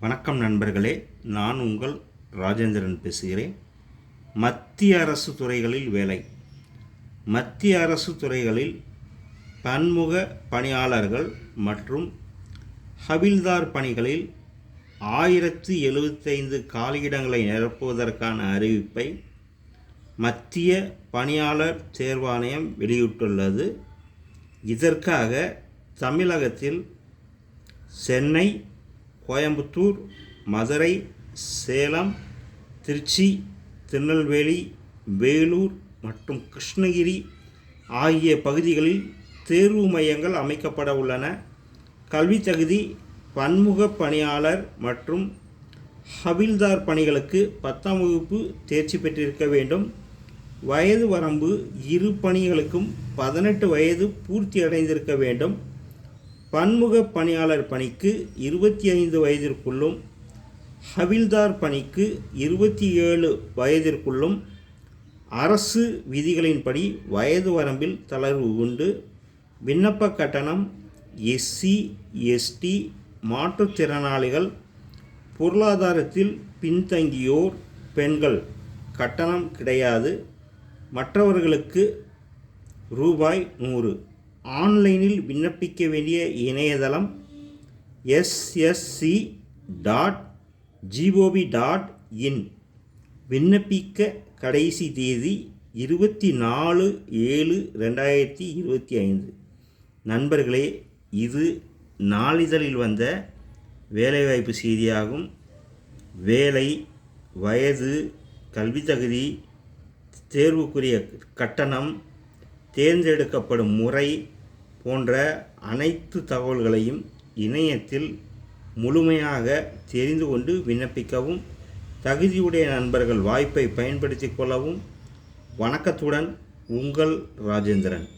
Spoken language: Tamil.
வணக்கம் நண்பர்களே, நான் உங்கள் ராஜேந்திரன் பேசுகிறேன். மத்திய அரசு துறைகளில் வேலை. மத்திய அரசு துறைகளில் பன்முக பணியாளர்கள் மற்றும் ஹவில்தார் பணிகளில் 1075 காலியிடங்களை நிரப்புவதற்கான அறிவிப்பை மத்திய பணியாளர் தேர்வாணையம் வெளியிட்டுள்ளது. இதற்காக தமிழகத்தில் சென்னை, கோயம்புத்தூர், மதுரை, சேலம், திருச்சி, திருநெல்வேலி, வேலூர் மற்றும் கிருஷ்ணகிரி ஆகிய பகுதிகளில் தேர்வு மையங்கள் அமைக்கப்பட உள்ளன. கல்வி தகுதி பன்முக பணியாளர் மற்றும் ஹவில்தார் பணிகளுக்கு 10ஆம் வகுப்பு தேர்ச்சி பெற்றிருக்க வேண்டும். வயது வரம்பு இரு பணிகளுக்கும் 18 வயது பூர்த்தி அடைந்திருக்க வேண்டும். பன்முக பணியாளர் பணிக்கு 25 வயதிற்குள்ளும், ஹவில்தார் பணிக்கு 27 வயதிற்குள்ளும். அரசு விதிகளின்படி வயது வரம்பில் தளர்வு உண்டு. விண்ணப்ப கட்டணம் எஸ்சி, எஸ்டி, மாற்றுத்திறனாளிகள், பொருளாதாரத்தில் பின்தங்கியோர், பெண்கள் கட்டணம் கிடையாது. மற்றவர்களுக்கு ரூபாய் 100. ஆன்லைனில் விண்ணப்பிக்க வேண்டிய இணையதளம் ssc.gov.in. விண்ணப்பிக்க கடைசி தேதி 24/7/2025. நண்பர்களே, இது நாளிதழில் வந்த வேலைவாய்ப்பு செய்தியாகும். வேலை, வயது, கல்வி தகுதி, தேர்வுக்குரிய கட்டணம், தேர்ந்தெடுக்கப்படும் முறை போன்ற அனைத்து தகவல்களையும் இணையத்தில் முழுமையாக தெரிந்து கொண்டு விண்ணப்பிக்கவும். தகுதியுடைய நண்பர்கள் வாய்ப்பை பயன்படுத்தி கொள்ளவும். வணக்கத்துடன் உங்கள் ராஜேந்திரன்.